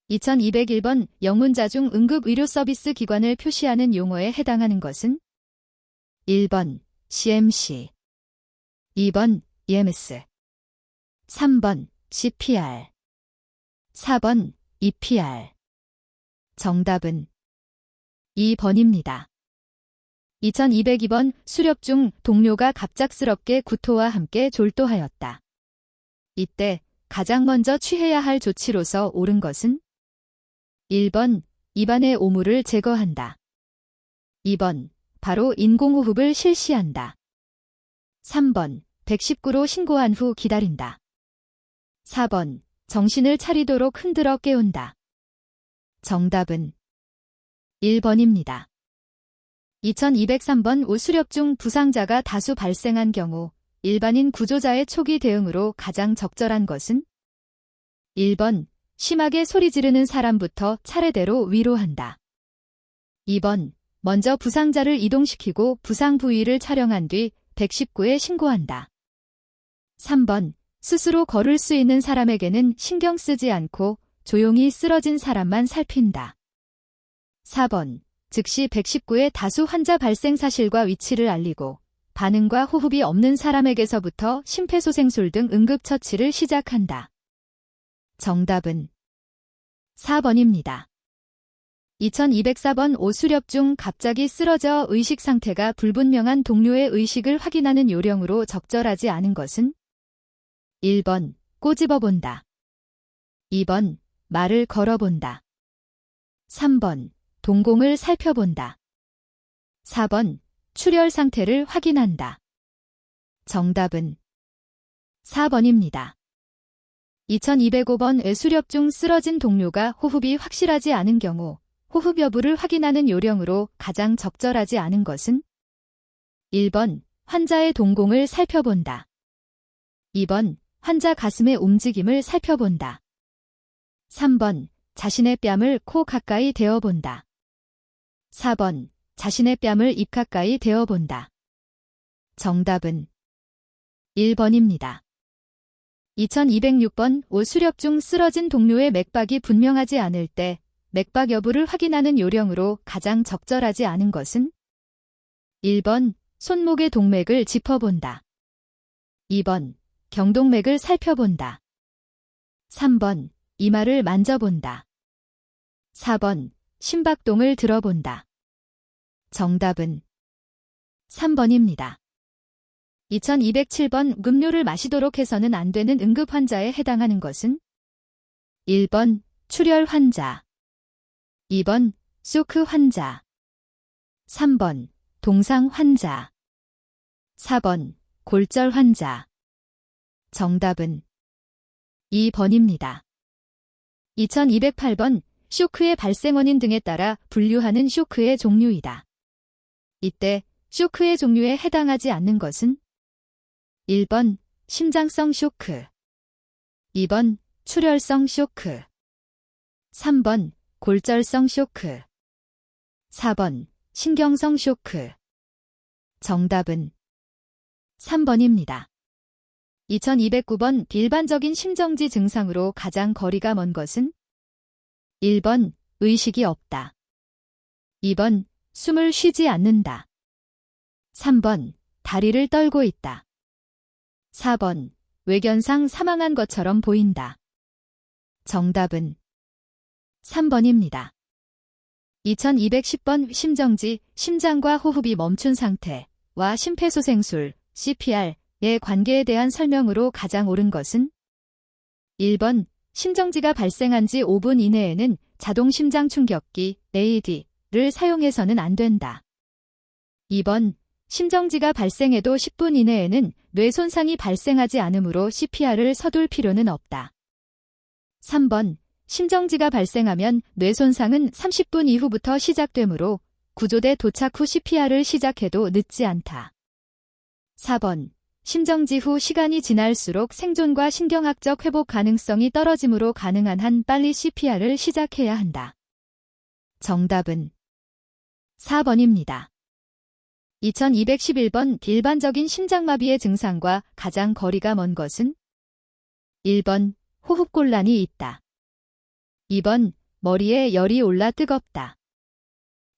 2201번 영문자 중 응급의료서비스 기관을 표시하는 용어에 해당하는 것은 1번 CMC, 2번 EMS, 3번 CPR, 4번 EPR. 정답은 2번입니다. 2202번 수렵 중 동료가 갑작스럽게 구토와 함께 졸도하였다. 이때 가장 먼저 취해야 할 조치로서 옳은 것은 1번 입안의 오물을 제거한다. 2번 바로 인공호흡을 실시한다. 3번 119로 신고한 후 기다린다. 4번 정신을 차리도록 흔들어 깨운다. 정답은 1번입니다. 2203번 오수렵 중 부상자가 다수 발생한 경우 일반인 구조자의 초기 대응으로 가장 적절한 것은 1번 심하게 소리 지르는 사람부터 차례대로 위로한다. 2번 먼저 부상자를 이동시키고 부상 부위를 촬영한 뒤 119에 신고한다. 3번 스스로 걸을 수 있는 사람에게는 신경 쓰지 않고 조용히 쓰러진 사람만 살핀다. 4번 즉시 119에 다수 환자 발생 사실과 위치를 알리고 반응과 호흡이 없는 사람에게서부터 심폐소생술 등 응급처치를 시작한다. 정답은 4번입니다. 2204번 오수렵 중 갑자기 쓰러져 의식 상태가 불분명한 동료의 의식을 확인하는 요령으로 적절하지 않은 것은 1번 꼬집어 본다. 2번 말을 걸어본다. 3번 동공을 살펴본다. 4번 출혈 상태를 확인한다. 정답은 4번입니다. 2205번 수렵 중 쓰러진 동료가 호흡이 확실하지 않은 경우 호흡 여부를 확인하는 요령으로 가장 적절하지 않은 것은 1번 환자의 동공을 살펴본다. 2번 환자 가슴의 움직임을 살펴본다. 3번 자신의 뺨을 코 가까이 대어본다. 4번 자신의 뺨을 입 가까이 대어본다. 정답은 1번입니다. 2206번 오수렵 중 쓰러진 동료의 맥박이 분명하지 않을 때 맥박 여부를 확인하는 요령으로 가장 적절하지 않은 것은 1번 손목의 동맥을 짚어본다. 2번 경동맥을 살펴본다. 3번 이마를 만져본다. 4번 심박동을 들어본다. 정답은 3번입니다. 2207번 음료를 마시도록 해서는 안 되는 응급 환자에 해당하는 것은 1번 출혈 환자, 2번 쇼크 환자, 3번 동상 환자, 4번 골절 환자. 정답은 2번입니다. 2208번 쇼크의 발생 원인 등에 따라 분류하는 쇼크의 종류이다. 이때 쇼크의 종류에 해당하지 않는 것은 1번 심장성 쇼크, 2번 출혈성 쇼크, 3번 골절성 쇼크, 4번 신경성 쇼크. 정답은 3번입니다. 2209번 일반적인 심정지 증상으로 가장 거리가 먼 것은 1번 의식이 없다. 2번 숨을 쉬지 않는다. 3번 다리를 떨고 있다. 4번 외견상 사망한 것처럼 보인다. 정답은 3번입니다. 2210번 심정지, 심장과 호흡이 멈춘 상태와 심폐소생술, CPR의 관계에 대한 설명으로 가장 옳은 것은 1번 심정지가 발생한 지 5분 이내에는 자동 심장 충격기, AED를 사용해서는 안 된다. 2번 심정지가 발생해도 10분 이내에는 뇌 손상이 발생하지 않으므로 CPR을 서둘 필요는 없다. 3번 심정지가 발생하면 뇌 손상은 30분 이후부터 시작되므로 구조대 도착 후 CPR을 시작해도 늦지 않다. 4번 심정지 후 시간이 지날수록 생존과 신경학적 회복 가능성이 떨어지므로 가능한 한 빨리 CPR을 시작해야 한다. 정답은 4번입니다. 2211번 일반적인 심장마비의 증상과 가장 거리가 먼 것은 1번 호흡곤란이 있다. 2번, 머리에 열이 올라 뜨겁다.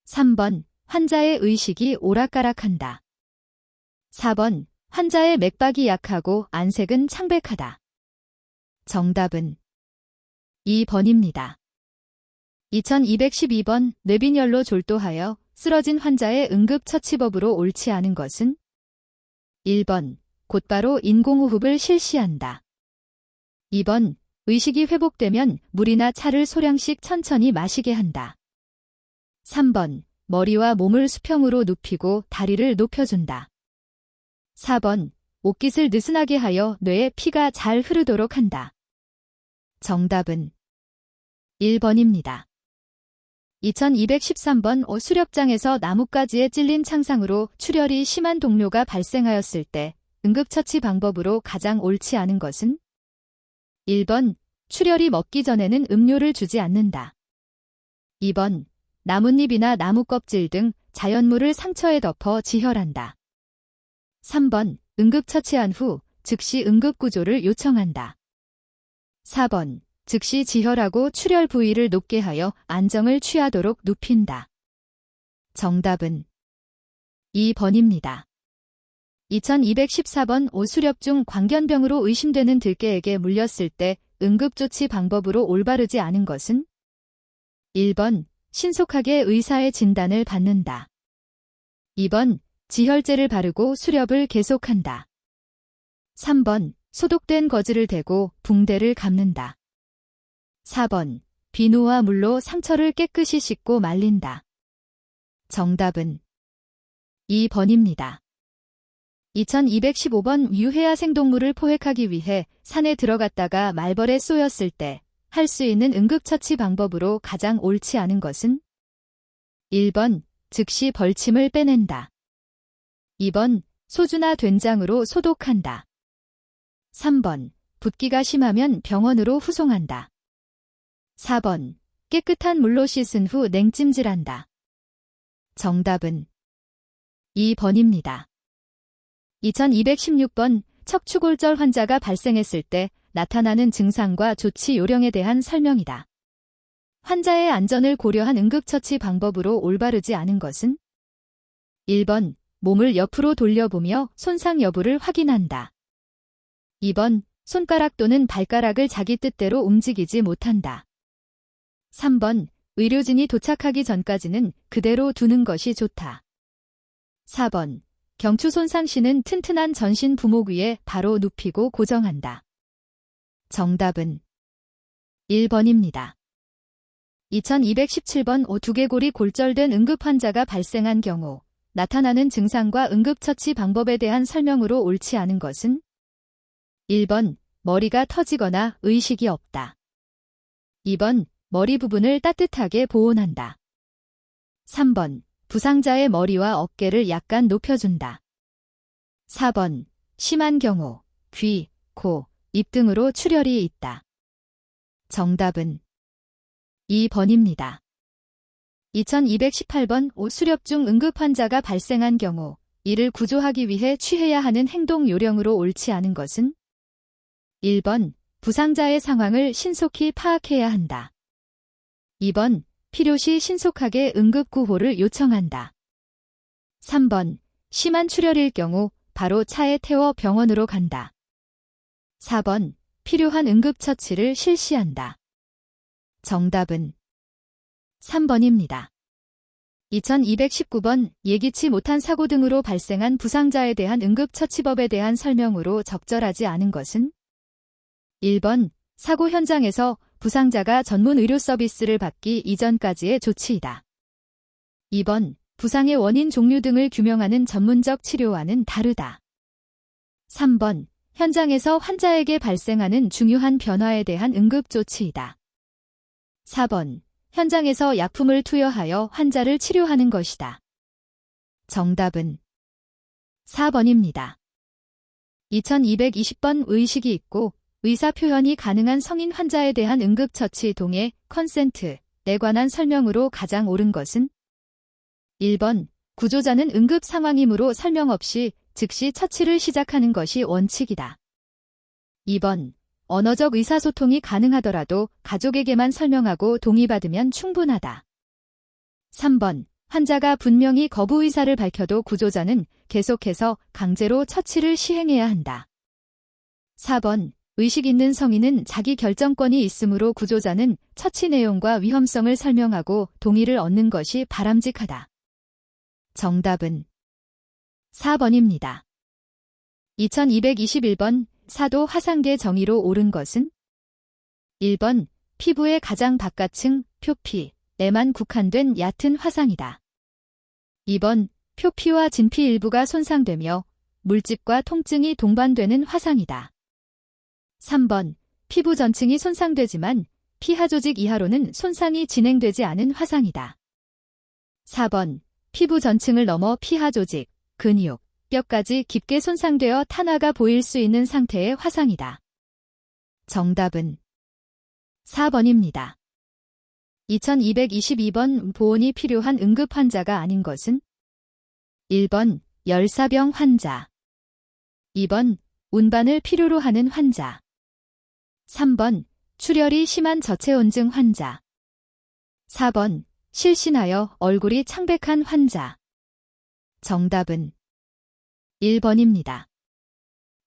3번, 환자의 의식이 오락가락한다. 4번, 환자의 맥박이 약하고 안색은 창백하다. 정답은 2번입니다. 2212번, 뇌빈혈로 졸도하여 쓰러진 환자의 응급처치법으로 옳지 않은 것은? 1번, 곧바로 인공호흡을 실시한다. 2번, 의식이 회복되면 물이나 차를 소량씩 천천히 마시게 한다. 3번, 머리와 몸을 수평으로 눕히고 다리를 높여준다. 4번, 옷깃을 느슨하게 하여 뇌에 피가 잘 흐르도록 한다. 정답은 1번입니다. 2213번, 수렵장에서 나뭇가지에 찔린 창상으로 출혈이 심한 동료가 발생하였을 때 응급처치 방법으로 가장 옳지 않은 것은? 1번, 출혈이 먹기 전에는 음료를 주지 않는다. 2번, 나뭇잎이나 나무 껍질 등 자연물을 상처에 덮어 지혈한다. 3번, 응급처치한 후 즉시 응급구조를 요청한다. 4번, 즉시 지혈하고 출혈 부위를 높게 하여 안정을 취하도록 눕힌다. 정답은 2번입니다. 2214번, 수렵 중 광견병으로 의심되는 들개에게 물렸을 때 응급조치 방법으로 올바르지 않은 것은? 1번, 신속하게 의사의 진단을 받는다. 2번, 지혈제를 바르고 수렵을 계속한다. 3번, 소독된 거즈를 대고 붕대를 감는다. 4번, 비누와 물로 상처를 깨끗이 씻고 말린다. 정답은 2번입니다. 2215번, 유해야 생동물을 포획하기 위해 산에 들어갔다가 말벌에 쏘였을 때 할 수 있는 응급처치 방법으로 가장 옳지 않은 것은? 1번, 즉시 벌침을 빼낸다. 2번, 소주나 된장으로 소독한다. 3번, 붓기가 심하면 병원으로 후송한다. 4번, 깨끗한 물로 씻은 후 냉찜질한다. 정답은 2번입니다. 2216번, 척추골절 환자가 발생했을 때 나타나는 증상과 조치 요령에 대한 설명이다. 환자의 안전을 고려한 응급처치 방법으로 올바르지 않은 것은? 1번, 몸을 옆으로 돌려보며 손상 여부를 확인한다. 2번, 손가락 또는 발가락을 자기 뜻대로 움직이지 못한다. 3번, 의료진이 도착하기 전까지는 그대로 두는 것이 좋다. 4번, 경추 손상 시는 튼튼한 전신 부목 위에 바로 눕히고 고정한다. 정답은 1번입니다. 2217번, 두개골이 골절된 응급 환자가 발생한 경우 나타나는 증상과 응급처치 방법에 대한 설명으로 옳지 않은 것은? 1번, 머리가 터지거나 의식이 없다. 2번, 머리 부분을 따뜻하게 보온한다. 3번, 부상자의 머리와 어깨를 약간 높여준다. 4번, 심한 경우 귀, 코, 입 등으로 출혈이 있다. 정답은 2번입니다. 2218번, 수렵 중 응급 환자가 발생한 경우 이를 구조하기 위해 취해야 하는 행동 요령으로 옳지 않은 것은? 1번, 부상자의 상황을 신속히 파악해야 한다. 2번, 필요시 신속하게 응급구호를 요청한다. 3번, 심한 출혈일 경우 바로 차에 태워 병원으로 간다. 4번, 필요한 응급처치를 실시한다. 정답은 3번입니다. 2219번, 예기치 못한 사고 등으로 발생한 부상자에 대한 응급처치법에 대한 설명으로 적절하지 않은 것은? 1번, 사고 현장에서 부상자가 전문 의료 서비스를 받기 이전까지의 조치이다. 2번, 부상의 원인 종류 등을 규명하는 전문적 치료와는 다르다. 3번, 현장에서 환자에게 발생하는 중요한 변화에 대한 응급조치이다. 4번, 현장에서 약품을 투여하여 환자를 치료하는 것이다. 정답은 4번입니다. 2220번, 의식이 있고 의사 표현이 가능한 성인 환자에 대한 응급처치 동의, 컨센트에 관한 설명으로 가장 옳은 것은? 1번, 구조자는 응급 상황이므로 설명 없이 즉시 처치를 시작하는 것이 원칙이다. 2번, 언어적 의사소통이 가능하더라도 가족에게만 설명하고 동의받으면 충분하다. 3번. 환자가 분명히 거부 의사를 밝혀도 구조자는 계속해서 강제로 처치를 시행해야 한다. 4번. 의식 있는 성인은 자기 결정권이 있으므로 구조자는 처치 내용과 위험성을 설명하고 동의를 얻는 것이 바람직하다. 정답은 4번입니다. 2221번. 사도 화상계 정의로 옳은 것은? 1번. 피부의 가장 바깥층, 표피에만 국한된 얕은 화상이다. 2번. 표피와 진피 일부가 손상되며 물집과 통증이 동반되는 화상이다. 3번. 피부 전층이 손상되지만 피하 조직 이하로는 손상이 진행되지 않은 화상이다. 4번. 피부 전층을 넘어 피하 조직, 근육, 뼈까지 깊게 손상되어 탄화가 보일 수 있는 상태의 화상이다. 정답은 4번입니다. 2222번. 보온이 필요한 응급 환자가 아닌 것은? 1번. 열사병 환자. 2번. 운반을 필요로 하는 환자. 3번. 출혈이 심한 저체온증 환자. 4번. 실신하여 얼굴이 창백한 환자. 정답은 1번입니다.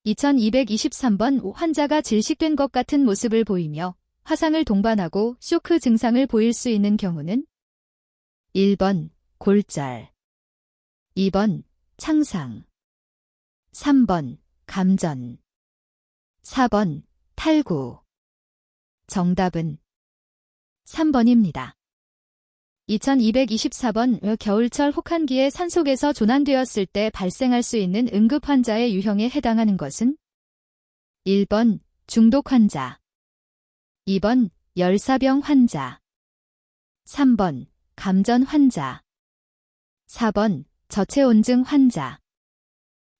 2223번. 환자가 질식된 것 같은 모습을 보이며 화상을 동반하고 쇼크 증상을 보일 수 있는 경우는? 1번. 골절. 2번. 창상. 3번. 감전. 4번. 탈구. 정답은 3번입니다. 2224번. 겨울철 혹한기에 산속에서 조난되었을 때 발생할 수 있는 응급 환자의 유형에 해당하는 것은? 1번. 중독 환자. 2번. 열사병 환자. 3번. 감전 환자. 4번. 저체온증 환자.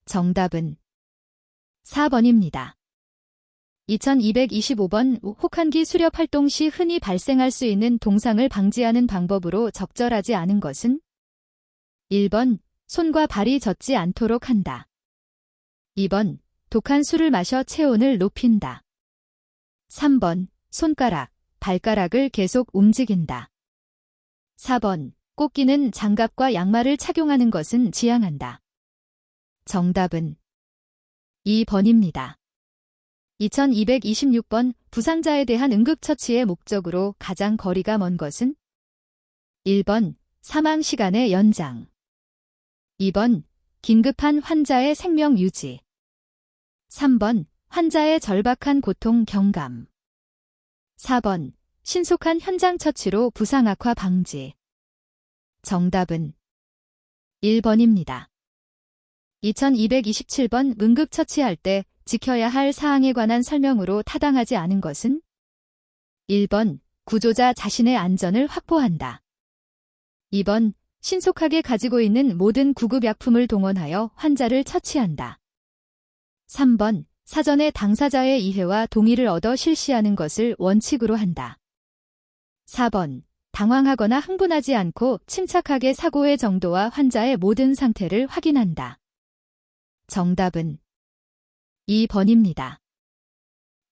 정답은 4번입니다. 2225번. 혹한기 수렵 활동 시 흔히 발생할 수 있는 동상을 방지하는 방법으로 적절하지 않은 것은? 1번. 손과 발이 젖지 않도록 한다. 2번. 독한 술을 마셔 체온을 높인다. 3번. 손가락, 발가락을 계속 움직인다. 4번. 꼭 끼는 장갑과 양말을 착용하는 것은 지양한다. 정답은 2번입니다. 2226번. 부상자에 대한 응급처치의 목적으로 가장 거리가 먼 것은? 1번. 사망시간의 연장. 2번. 긴급한 환자의 생명 유지. 3번. 환자의 절박한 고통 경감. 4번. 신속한 현장 처치로 부상 악화 방지. 정답은 1번입니다. 2227번. 응급처치할 때 지켜야 할 사항에 관한 설명으로 타당하지 않은 것은? 1번. 구조자 자신의 안전을 확보한다. 2번. 신속하게 가지고 있는 모든 구급약품을 동원하여 환자를 처치한다. 3번. 사전에 당사자의 이해와 동의를 얻어 실시하는 것을 원칙으로 한다. 4번. 당황하거나 흥분하지 않고 침착하게 사고의 정도와 환자의 모든 상태를 확인한다. 정답은 2번입니다.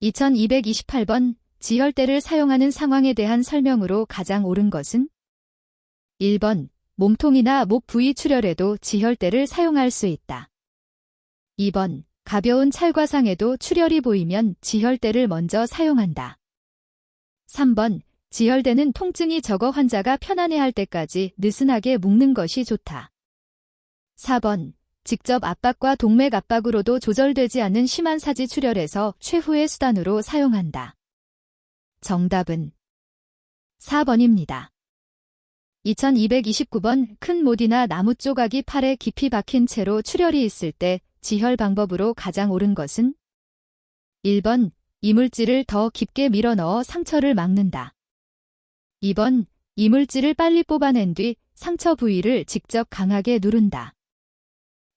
2228번. 지혈대를 사용하는 상황에 대한 설명으로 가장 옳은 것은? 1번. 몸통이나 목 부위 출혈에도 지혈대를 사용할 수 있다. 2번. 가벼운 찰과상에도 출혈이 보이면 지혈대를 먼저 사용한다. 3번. 지혈대는 통증이 적어 환자가 편안해할 때까지 느슨하게 묶는 것이 좋다. 4번. 직접 압박과 동맥 압박으로도 조절되지 않는 심한 사지 출혈에서 최후의 수단으로 사용한다. 정답은 4번입니다. 2229번. 큰 못이나 나무 조각이 팔에 깊이 박힌 채로 출혈이 있을 때 지혈 방법으로 가장 옳은 것은? 1번. 이물질을 더 깊게 밀어 넣어 상처를 막는다. 2번. 이물질을 빨리 뽑아낸 뒤 상처 부위를 직접 강하게 누른다.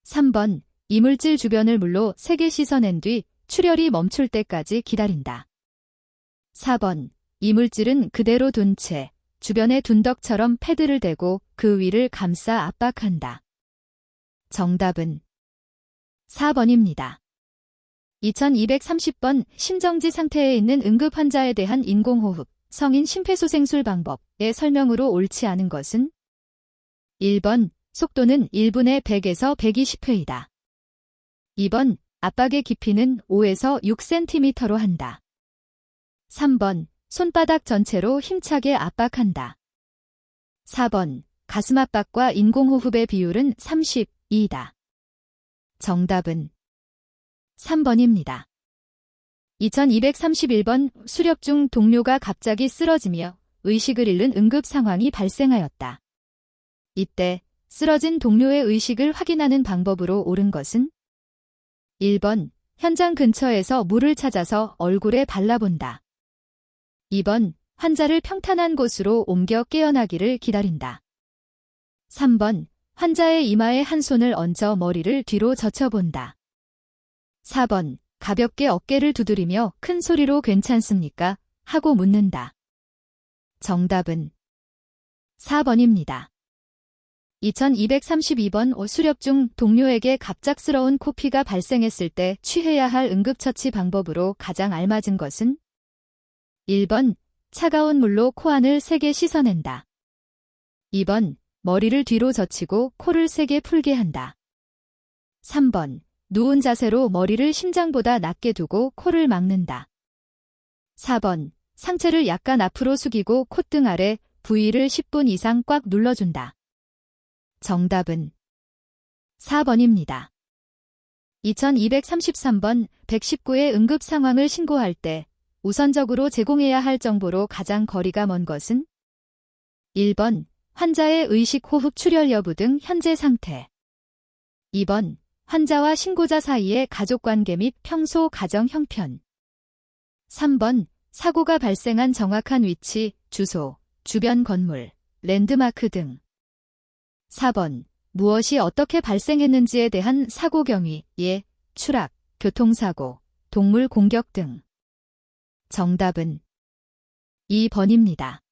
3번. 이물질 주변을 물로 세게 씻어낸 뒤 출혈이 멈출 때까지 기다린다. 4번. 이물질은 그대로 둔 채 주변에 둔덕처럼 패드를 대고 그 위를 감싸 압박한다. 정답은 4번입니다. 2230번 심정지 상태에 있는 응급 환자에 대한 인공호흡, 성인 심폐소생술 방법의 설명으로 옳지 않은 것은 1번 속도는 1분에 100에서 120회이다. 2번 압박의 깊이는 5에서 6cm로 한다. 3번 손바닥 전체로 힘차게 압박한다. 4번 가슴 압박과 인공호흡의 비율은 32다. 정답은 3번입니다. 2231번 수렵 중 동료가 갑자기 쓰러지며 의식을 잃는 응급 상황이 발생하였다. 이때 쓰러진 동료의 의식을 확인하는 방법으로 옳은 것은 1번 현장 근처에서 물을 찾아서 얼굴에 발라본다. 2번 환자를 평탄한 곳으로 옮겨 깨어나기를 기다린다. 3번 환자의 이마에 한 손을 얹어 머리를 뒤로 젖혀본다. 4번 가볍게 어깨를 두드리며 큰 소리로 괜찮습니까? 하고 묻는다. 정답은 4번입니다. 2232번 수렵 중 동료에게 갑작스러운 코피가 발생했을 때 취해야 할 응급처치 방법으로 가장 알맞은 것은 1번 차가운 물로 코안을 세게 씻어낸다. 2번 머리를 뒤로 젖히고 코를 세게 풀게 한다. 3번 누운 자세로 머리를 심장보다 낮게 두고 코를 막는다. 4번 상체를 약간 앞으로 숙이고 콧등 아래 부위를 10분 이상 꽉 눌러준다. 정답은 4번입니다. 2233번 119의 응급 상황을 신고할 때 우선적으로 제공해야 할 정보로 가장 거리가 먼 것은 1번 환자의 의식, 호흡, 출혈 여부 등 현재 상태. 2번 환자와 신고자 사이의 가족관계 및 평소 가정 형편. 3번 사고가 발생한 정확한 위치, 주소, 주변 건물, 랜드마크 등. 4번 무엇이 어떻게 발생했는지에 대한 사고 경위, 예, 추락, 교통사고, 동물 공격 등. 정답은 2번입니다.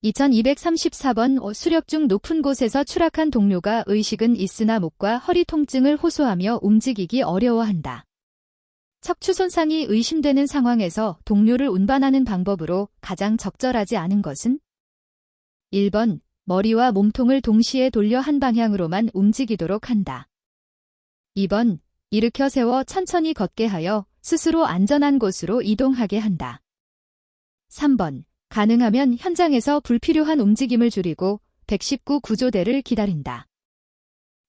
2234번 수렵 중 높은 곳에서 추락한 동료가 의식은 있으나 목과 허리 통증을 호소하며 움직이기 어려워한다. 척추 손상이 의심되는 상황에서 동료를 운반하는 방법으로 가장 적절하지 않은 것은 1번 머리와 몸통을 동시에 돌려 한 방향으로만 움직이도록 한다. 2번 일으켜 세워 천천히 걷게 하여 스스로 안전한 곳으로 이동하게 한다. 3번 가능하면 현장에서 불필요한 움직임을 줄이고 119 구조대를 기다린다.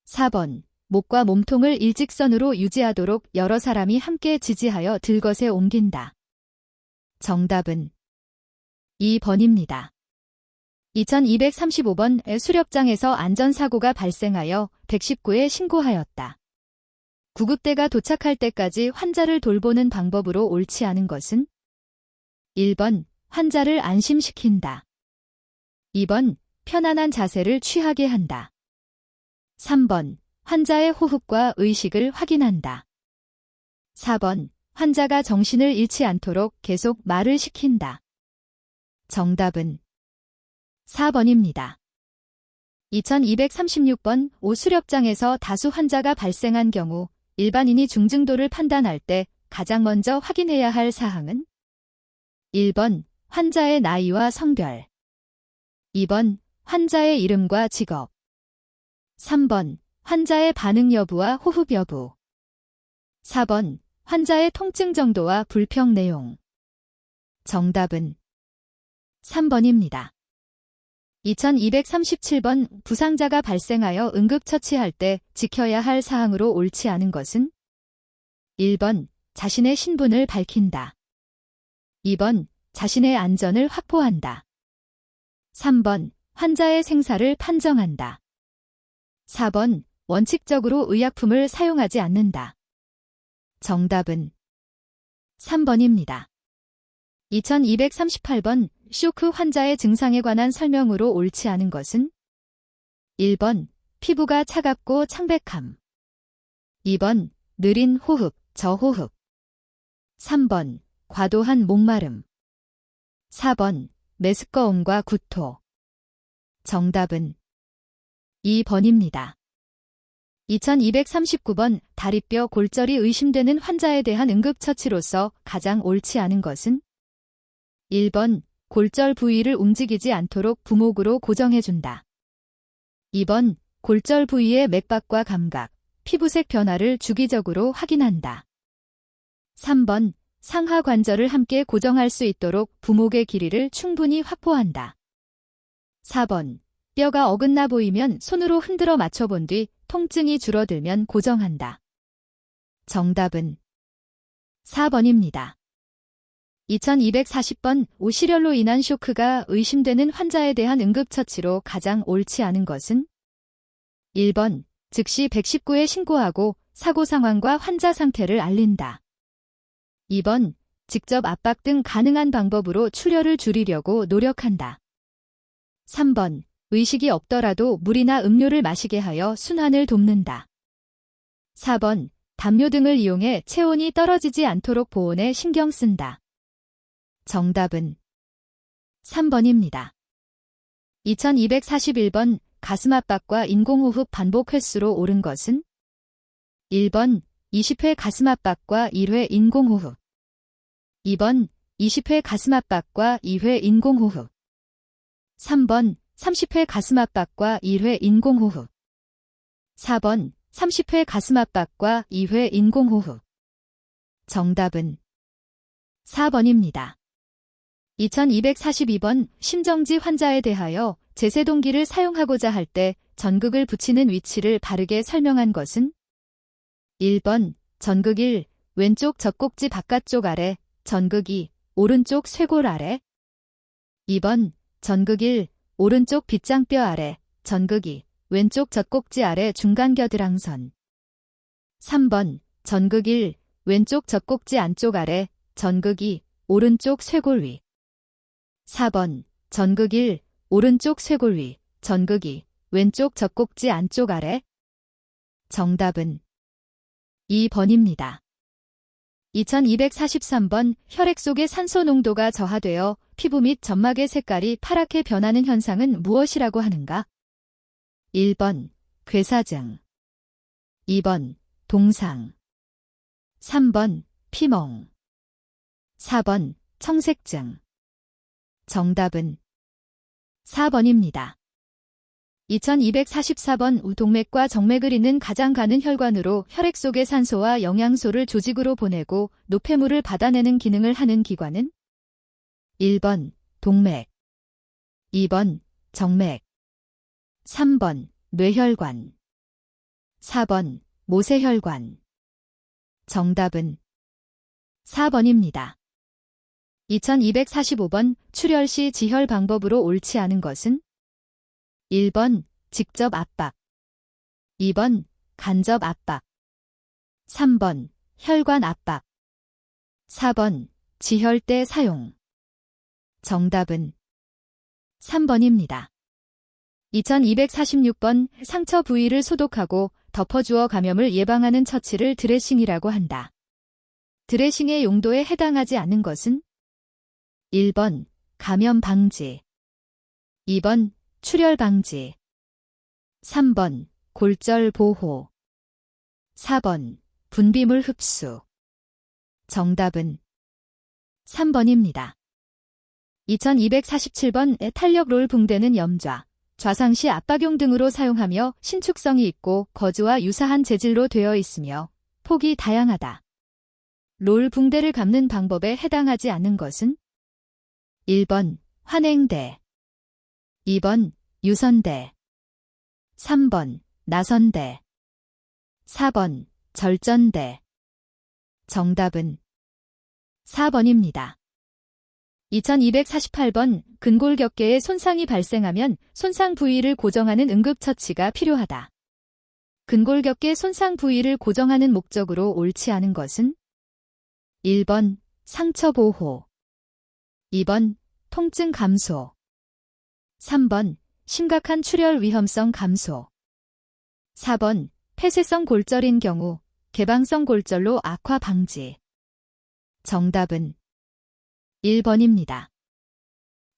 4번 목과 몸통을 일직선으로 유지하도록 여러 사람이 함께 지지하여 들것에 옮긴다. 정답은 2번입니다. 2235번 수렵장에서 안전사고가 발생하여 119에 신고하였다. 구급대가 도착할 때까지 환자를 돌보는 방법으로 옳지 않은 것은 1번 환자를 안심시킨다. 2번 편안한 자세를 취하게 한다. 3번 환자의 호흡과 의식을 확인한다. 4번 환자가 정신을 잃지 않도록 계속 말을 시킨다. 정답은 4번입니다. 2236번 수렵장에서 다수 환자가 발생한 경우 일반인이 중증도를 판단할 때 가장 먼저 확인해야 할 사항은 1번 환자의 나이와 성별. 2번 환자의 이름과 직업. 3번 환자의 반응 여부와 호흡 여부. 4번 환자의 통증 정도와 불평 내용. 정답은 3번입니다. 2237번 부상자가 발생하여 응급처치할 때 지켜야 할 사항으로 옳지 않은 것은 1번 자신의 신분을 밝힌다. 2번 자신의 안전을 확보한다. 3번 환자의 생사를 판정한다. 4번 원칙적으로 의약품을 사용하지 않는다. 정답은 3번입니다. 2238번 쇼크 환자의 증상에 관한 설명으로 옳지 않은 것은 1번 피부가 차갑고 창백함. 2번 느린 호흡, 저호흡. 3번 과도한 목마름. 4번 메스꺼움과 구토. 정답은 2번입니다. 2239번 다리뼈 골절이 의심되는 환자에 대한 응급처치로서 가장 옳지 않은 것은 1번 골절 부위를 움직이지 않도록 부목으로 고정해준다. 2번 골절 부위의 맥박과 감각, 피부색 변화를 주기적으로 확인한다. 3번 상하 관절을 함께 고정할 수 있도록 부목의 길이를 충분히 확보한다. 4번 뼈가 어긋나 보이면 손으로 흔들어 맞춰본 뒤 통증이 줄어들면 고정한다. 정답은 4번입니다. 2240번 오시렬로 인한 쇼크가 의심되는 환자에 대한 응급처치로 가장 옳지 않은 것은 1번 즉시 119에 신고하고 사고 상황과 환자 상태를 알린다. 2번 직접 압박 등 가능한 방법으로 출혈을 줄이려고 노력한다. 3번 의식이 없더라도 물이나 음료를 마시게 하여 순환을 돕는다. 4번 담요 등을 이용해 체온이 떨어지지 않도록 보온에 신경 쓴다. 정답은 3번입니다. 2241번 가슴 압박과 인공호흡 반복 횟수로 옳은 것은 1번 20회 가슴 압박과 1회 인공호흡 2번 20회 가슴 압박과 2회 인공호흡 3번 30회 가슴 압박과 1회 인공호흡 4번 30회 가슴 압박과 2회 인공호흡 정답은 4번입니다. 2242번 심정지 환자에 대하여 제세동기를 사용하고자 할 때 전극을 붙이는 위치를 바르게 설명한 것은 1번 전극 1 왼쪽 젖꼭지 바깥쪽 아래 전극 2 오른쪽 쇄골 아래 2번 전극 1 오른쪽 빗장뼈 아래 전극 2 왼쪽 젖꼭지 아래 중간 겨드랑선 3번 전극 1 왼쪽 젖꼭지 안쪽 아래 전극 2 오른쪽 쇄골 위 4번 전극 1 오른쪽 쇄골 위 전극 2 왼쪽 젖꼭지 안쪽 아래 정답은 2번입니다. 2243번 혈액 속의 산소 농도가 저하되어 피부 및 점막의 색깔이 파랗게 변하는 현상은 무엇이라고 하는가? 1번 괴사증 2번 동상 3번 피멍 4번 청색증 정답은 4번입니다. 2244번 우동맥과 정맥을 잇는 가장 가는 혈관으로 혈액 속의 산소와 영양소를 조직으로 보내고 노폐물을 받아내는 기능을 하는 기관은 1번 동맥 2번 정맥 3번 뇌혈관 4번 모세혈관 정답은 4번입니다. 2245번 출혈 시 지혈 방법으로 옳지 않은 것은 1번 직접 압박 2번 간접 압박 3번 혈관 압박 4번 지혈대 사용 정답은 3번입니다. 2246번 상처 부위를 소독하고 덮어주어 감염을 예방하는 처치를 드레싱이라고 한다. 드레싱의 용도에 해당하지 않는 것은 1번 감염 방지 2번 출혈 방지 3번 골절 보호 4번 분비물 흡수 정답은 3번입니다. 2247번 탄력 롤 붕대는 염좌, 좌상시 압박용 등으로 사용하며 신축성이 있고 거즈와 유사한 재질로 되어 있으며 폭이 다양하다. 롤 붕대를 감는 방법에 해당하지 않는 것은 1번 환행대 2번 유선대 3번 나선대 4번 절전대 정답은 4번입니다. 2248번 근골격계에 손상이 발생하면 손상 부위를 고정하는 응급처치가 필요하다. 근골격계 손상 부위를 고정하는 목적으로 옳지 않은 것은 1번 상처 보호 2번 통증 감소 3번 심각한 출혈 위험성 감소 4번 폐쇄성 골절인 경우 개방성 골절로 악화 방지 정답은 1번입니다.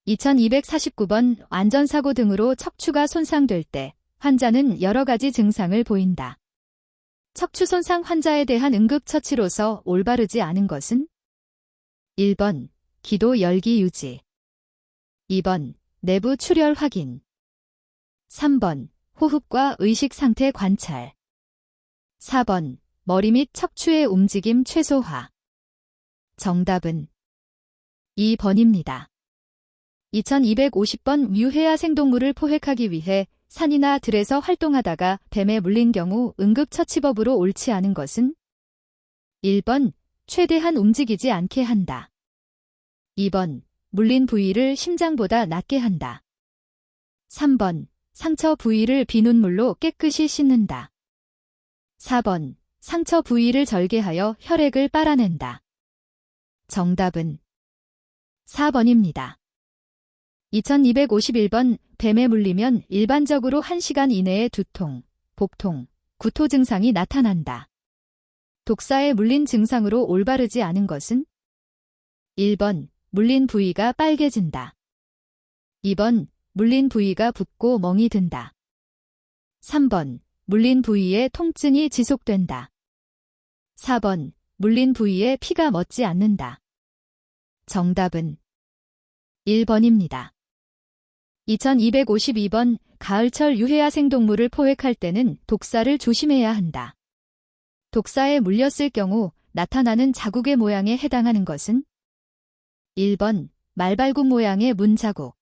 2249번 안전사고 등으로 척추가 손상될 때 환자는 여러 가지 증상을 보인다. 척추 손상 환자에 대한 응급처치로서 올바르지 않은 것은? 1번, 기도 열기 유지. 2번, 내부 출혈 확인. 3번, 호흡과 의식 상태 관찰. 4번, 머리 및 척추의 움직임 최소화. 정답은 2번입니다. 2250번 유해야 생동물을 포획하기 위해 산이나 들에서 활동하다가 뱀에 물린 경우 응급처치법으로 옳지 않은 것은? 1번, 최대한 움직이지 않게 한다. 2번, 물린 부위를 심장보다 낮게 한다. 3번, 상처 부위를 비눗물로 깨끗이 씻는다. 4번, 상처 부위를 절개하여 혈액을 빨아낸다. 정답은 4번입니다. 2251번 뱀에 물리면 일반적으로 1시간 이내에 두통, 복통, 구토 증상이 나타난다. 독사에 물린 증상으로 올바르지 않은 것은? 1번, 물린 부위가 빨개진다. 2번, 물린 부위가 붓고 멍이 든다. 3번, 물린 부위에 통증이 지속된다. 4번, 물린 부위에 피가 멎지 않는다. 정답은 1번입니다. 2252번 가을철 유해야 생동물을 포획할 때는 독사를 조심해야 한다. 독사에 물렸을 경우 나타나는 자국의 모양에 해당하는 것은? 1번, 말발굽 모양의 문 자국.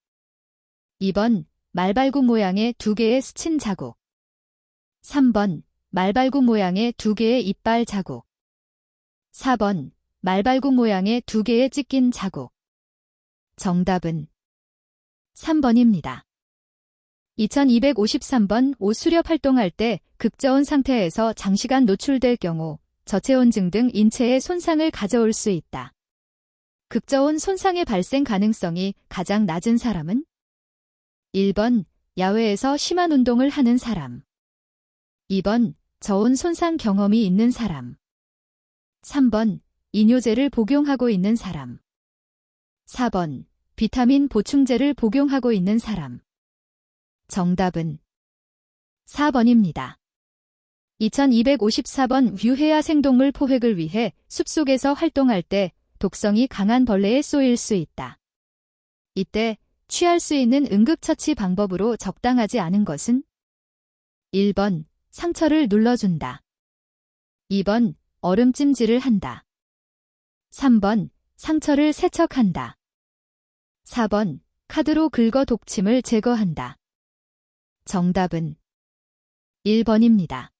2번, 말발굽 모양의 2개의 스친 자국. 3번, 말발굽 모양의 2개의 이빨 자국. 4번, 말발굽 모양의 2개의 찢긴 자국. 정답은 3번입니다. 2253번 옷 수렵 활동할 때 극저온 상태에서 장시간 노출될 경우 저체온증 등 인체에 손상을 가져올 수 있다. 극저온 손상의 발생 가능성이 가장 낮은 사람은? 1번, 야외에서 심한 운동을 하는 사람. 2번, 저온 손상 경험이 있는 사람. 3번, 이뇨제를 복용하고 있는 사람. 4번, 비타민 보충제를 복용하고 있는 사람. 정답은 4번입니다. 2254번 유해야 생동물 포획을 위해 숲속에서 활동할 때 독성이 강한 벌레에 쏘일 수 있다. 이때 취할 수 있는 응급처치 방법으로 적당하지 않은 것은? 1번, 상처를 눌러준다. 2번, 얼음찜질을 한다. 3번, 상처를 세척한다. 4번, 카드로 긁어 독침을 제거한다. 정답은 1번입니다.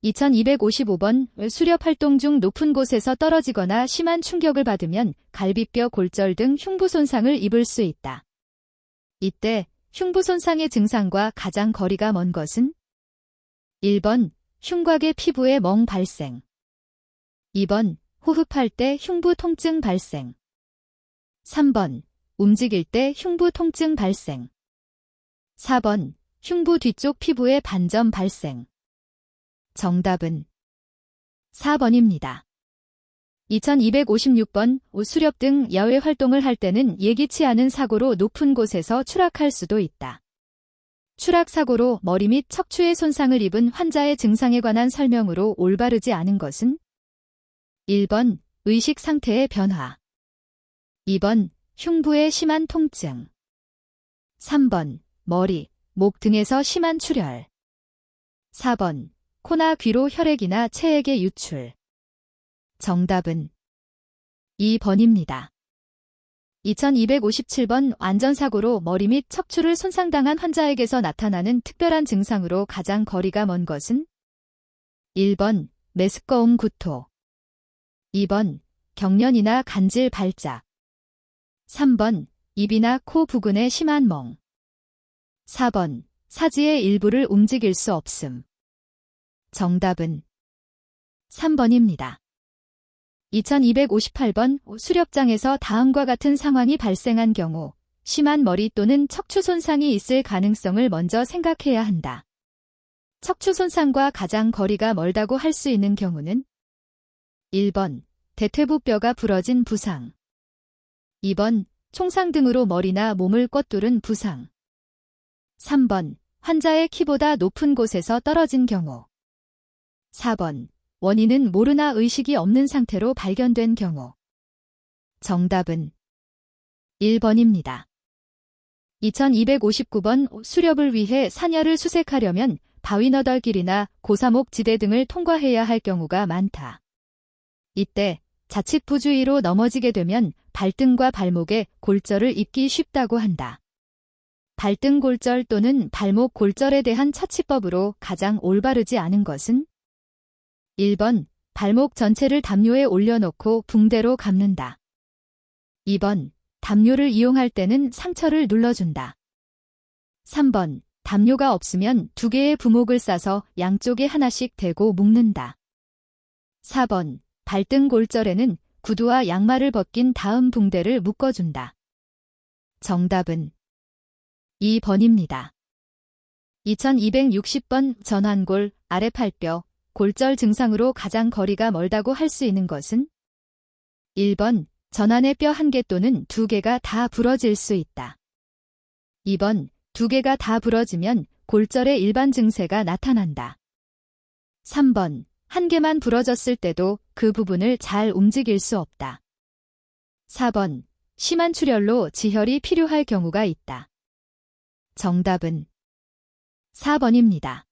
2255번 수렵 활동 중 높은 곳에서 떨어지거나 심한 충격을 받으면 갈비뼈 골절 등 흉부 손상을 입을 수 있다. 이때 흉부 손상의 증상과 가장 거리가 먼 것은? 1번, 흉곽의 피부에 멍 발생. 2번, 호흡할 때 흉부 통증 발생. 3번, 움직일 때 흉부 통증 발생. 4번, 흉부 뒤쪽 피부에 반점 발생. 정답은 4번입니다. 2256번 옷 수렵 등 야외 활동을 할 때는 예기치 않은 사고로 높은 곳에서 추락할 수도 있다. 추락 사고로 머리 및 척추에 손상을 입은 환자의 증상에 관한 설명으로 올바르지 않은 것은? 1번, 의식 상태의 변화. 2번, 흉부의 심한 통증. 3번, 머리, 목 등에서 심한 출혈. 4번, 코나 귀로 혈액이나 체액의 유출. 정답은 2번입니다. 2257번 안전사고로 머리 및 척추를 손상당한 환자에게서 나타나는 특별한 증상으로 가장 거리가 먼 것은? 1번, 메스꺼움 구토. 2번, 경련이나 간질 발작. 3번, 입이나 코 부근에 심한 멍. 4번, 사지의 일부를 움직일 수 없음. 정답은 3번입니다. 2258번 수렵장에서 다음과 같은 상황이 발생한 경우 심한 머리 또는 척추 손상이 있을 가능성을 먼저 생각해야 한다. 척추 손상과 가장 거리가 멀다고 할 수 있는 경우는? 1번, 대퇴부 뼈가 부러진 부상. 2번, 총상 등으로 머리나 몸을 꿰뚫은 부상. 3번, 환자의 키보다 높은 곳에서 떨어진 경우. 4번. 원인은 모르나 의식이 없는 상태로 발견된 경우. 정답은 1번입니다. 2259번 수렵을 위해 사냐를 수색하려면 바위너덜길이나 고사목 지대 등을 통과해야 할 경우가 많다. 이때 자칫 부주의로 넘어지게 되면 발등과 발목에 골절을 입기 쉽다고 한다. 발등 골절 또는 발목 골절에 대한 처치법으로 가장 올바르지 않은 것은 1번. 발목 전체를 담요에 올려놓고 붕대로 감는다. 2번. 담요를 이용할 때는 상처를 눌러준다. 3번. 담요가 없으면 2개의 부목을 싸서 양쪽에 하나씩 대고 묶는다. 4번. 발등 골절에는 구두와 양말을 벗긴 다음 붕대를 묶어준다. 정답은 2번입니다. 2260번 전환골, 아래팔뼈, 골절 증상으로 가장 거리가 멀다고 할 수 있는 것은 1번. 전환의 뼈 1개 또는 2개가 다 부러질 수 있다. 2번. 2개가 다 부러지면 골절의 일반 증세가 나타난다. 3번. 1개만 부러졌을 때도 그 부분을 잘 움직일 수 없다. 4번. 심한 출혈로 지혈이 필요할 경우가 있다. 정답은 4번입니다.